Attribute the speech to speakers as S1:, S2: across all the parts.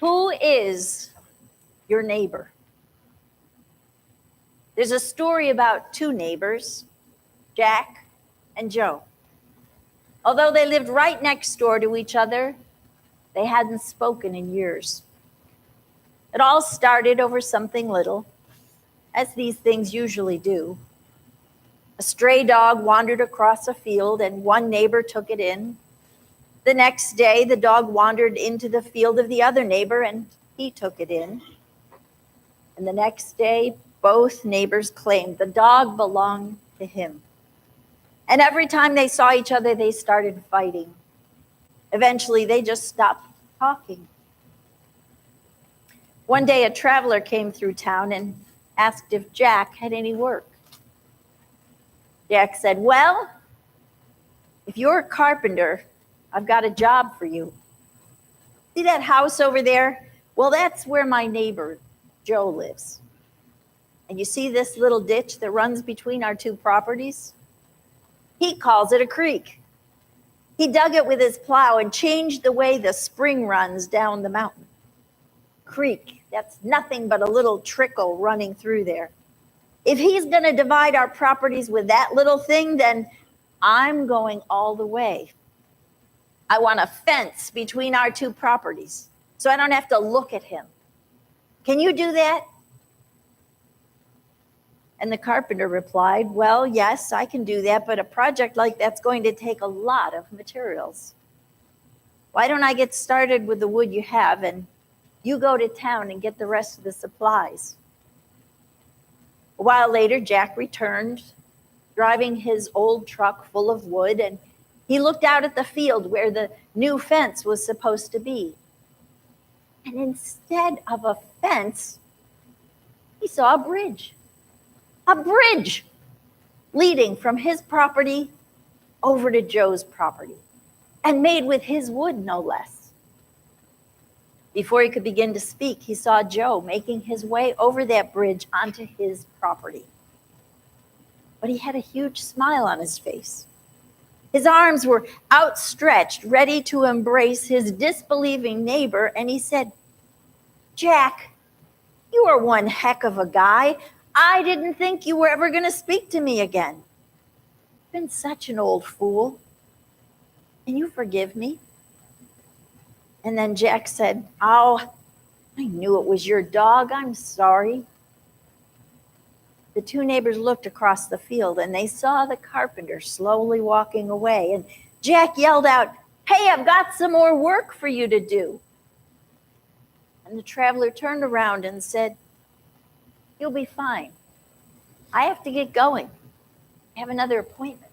S1: Who is your neighbor? There's a story about two neighbors, Jack and Joe. Although they lived right next door to each other, they hadn't spoken in years. It all started over something little, as these things usually do. A stray dog wandered across a field and one neighbor took it in. The next day, the dog wandered into the field of the other neighbor and he took it in. And the next day, both neighbors claimed the dog belonged to him. And every time they saw each other, they started fighting. Eventually, they just stopped talking. One day, a traveler came through town and asked if Jack had any work. Jack said, "Well, if you're a carpenter, I've got a job for you. See that house over there? Well, that's where my neighbor, Joe, lives. And you see this little ditch that runs between our two properties? He calls it a creek. He dug it with his plow and changed the way the spring runs down the mountain. Creek, that's nothing but a little trickle running through there. If he's going to divide our properties with that little thing, then I'm going all the way. I want a fence between our two properties so I don't have to look at him. Can you do that?" And the carpenter replied, "Well, yes, I can do that, but a project like that's going to take a lot of materials. Why don't I get started with the wood you have and you go to town and get the rest of the supplies?" A while later, Jack returned, driving his old truck full of wood, and he looked out at the field where the new fence was supposed to be. And instead of a fence, he saw a bridge leading from his property over to Joe's property, and made with his wood, no less. Before he could begin to speak, he saw Joe making his way over that bridge onto his property. But he had a huge smile on his face. His arms were outstretched, ready to embrace his disbelieving neighbor, and he said, "Jack, you are one heck of a guy. I didn't think you were ever going to speak to me again. I've been such an old fool. Can you forgive me?" And then Jack said, "Oh, I knew it was your dog. I'm sorry." The two neighbors looked across the field and they saw the carpenter slowly walking away. And Jack yelled out, "Hey, I've got some more work for you to do." And the traveler turned around and said, "You'll be fine. I have to get going. I have another appointment."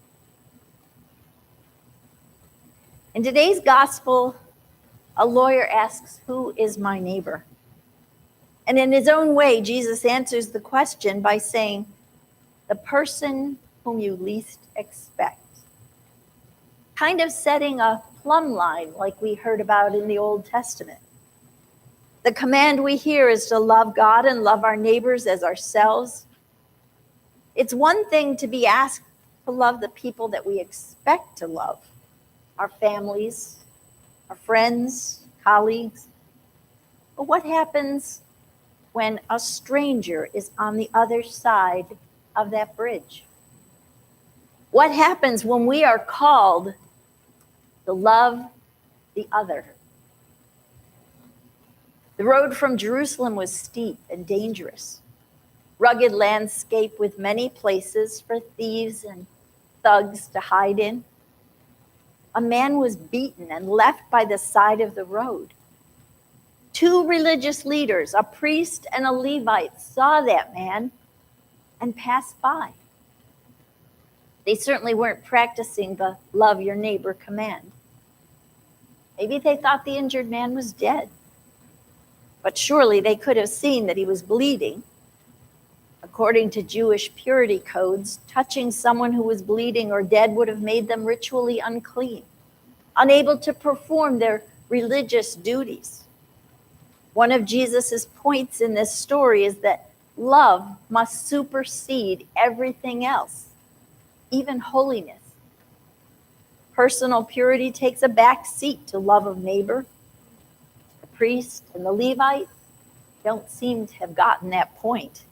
S1: In today's gospel, a lawyer asks, "Who is my neighbor?" And in his own way, Jesus answers the question by saying, "The person whom you least expect." Kind of setting a plumb line like we heard about in the Old Testament. The command we hear is to love God and love our neighbors as ourselves. It's one thing to be asked to love the people that we expect to love, our families, our friends, colleagues. But what happens when a stranger is on the other side of that bridge? What happens when we are called to love the other? The road from Jerusalem was steep and dangerous, rugged landscape with many places for thieves and thugs to hide in. A man was beaten and left by the side of the road. Two religious leaders, a priest and a Levite, saw that man and passed by. They certainly weren't practicing the love your neighbor command. Maybe they thought the injured man was dead, but surely they could have seen that he was bleeding. According to Jewish purity codes, touching someone who was bleeding or dead would have made them ritually unclean, unable to perform their religious duties. One of Jesus's points in this story is that love must supersede everything else, even holiness. Personal purity takes a back seat to love of neighbor. priest and the Levite don't seem to have gotten that point.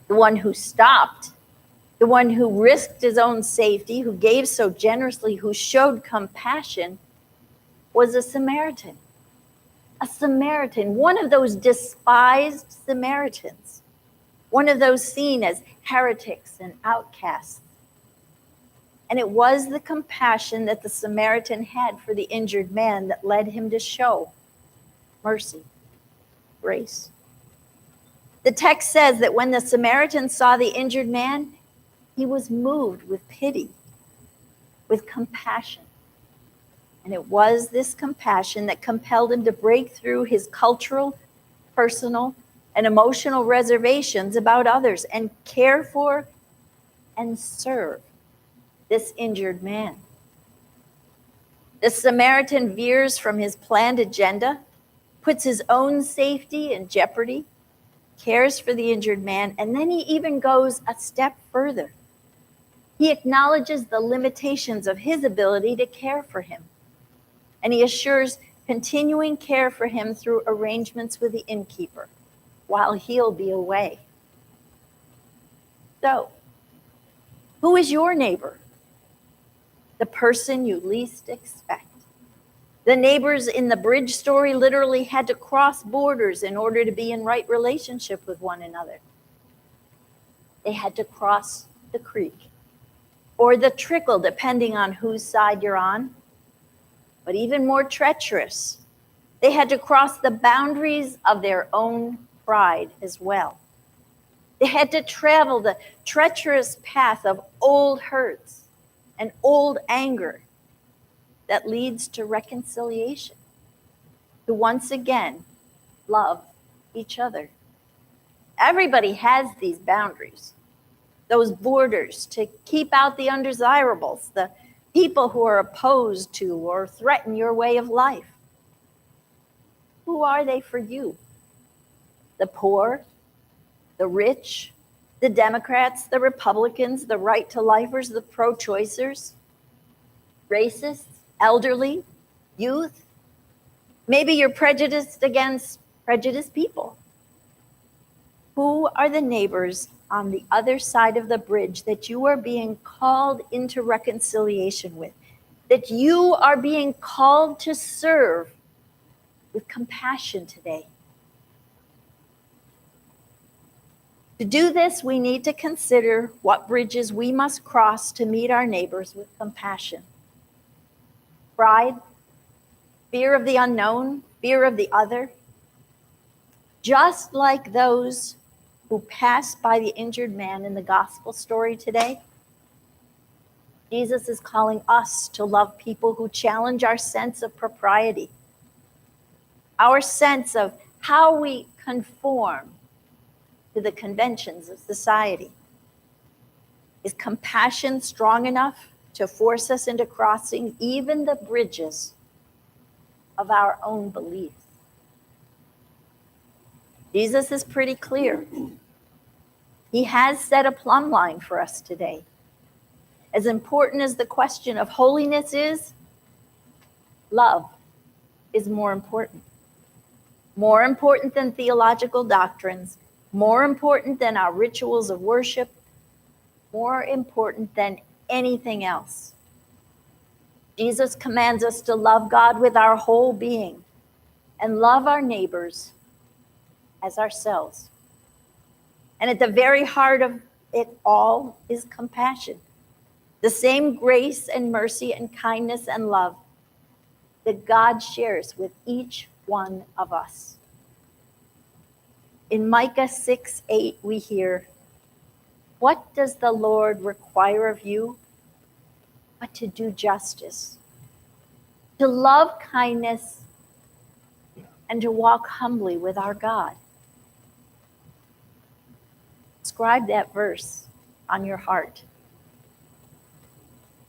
S1: The one who stopped, the one who risked his own safety, who gave so generously, who showed compassion, was a Samaritan. A Samaritan, one of those despised Samaritans, one of those seen as heretics and outcasts. And it was the compassion that the Samaritan had for the injured man that led him to show mercy, grace. The text says that when the Samaritan saw the injured man, he was moved with pity, with compassion. And it was this compassion that compelled him to break through his cultural, personal, and emotional reservations about others and care for and serve this injured man. The Samaritan veers from his planned agenda, puts his own safety in jeopardy, cares for the injured man, and then he even goes a step further. He acknowledges the limitations of his ability to care for him, and he assures continuing care for him through arrangements with the innkeeper while he'll be away. So, who is your neighbor? The person you least expect. The neighbors in the bridge story literally had to cross borders in order to be in right relationship with one another. They had to cross the creek or the trickle, depending on whose side you're on. But even more treacherous, they had to cross the boundaries of their own pride as well. They had to travel the treacherous path of old hurts and old anger that leads to reconciliation, to once again love each other. Everybody has these boundaries, those borders to keep out the undesirables, the people who are opposed to or threaten your way of life. Who are they for you? The poor, the rich, the Democrats, the Republicans, the right-to-lifers, the pro-choicers, racists, elderly, youth. Maybe you're prejudiced against prejudiced people. Who are the neighbors on the other side of the bridge that you are being called into reconciliation with, that you are being called to serve with compassion today? To do this, we need to consider what bridges we must cross to meet our neighbors with compassion. Pride, fear of the unknown, fear of the other. Just like those who passed by the injured man in the gospel story today, Jesus is calling us to love people who challenge our sense of propriety, our sense of how we conform to the conventions of society. Is compassion strong enough to force us into crossing even the bridges of our own beliefs? Jesus is pretty clear. He has set a plumb line for us today. As important as the question of holiness is, love is more important. More important than theological doctrines, more important than our rituals of worship, more important than anything else. Jesus commands us to love God with our whole being and love our neighbors as ourselves. And at the very heart of it all is compassion, the same grace and mercy and kindness and love that God shares with each one of us. In Micah 6:8, we hear, "What does the Lord require of you but to do justice, to love kindness, and to walk humbly with our God?" Inscribe that verse on your heart.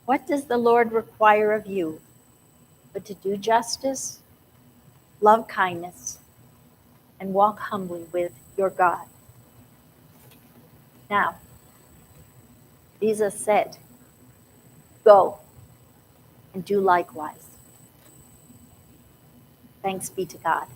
S1: What does the Lord require of you but to do justice, love kindness, and walk humbly with your God? Now, Jesus said, "Go and do likewise." Thanks be to God.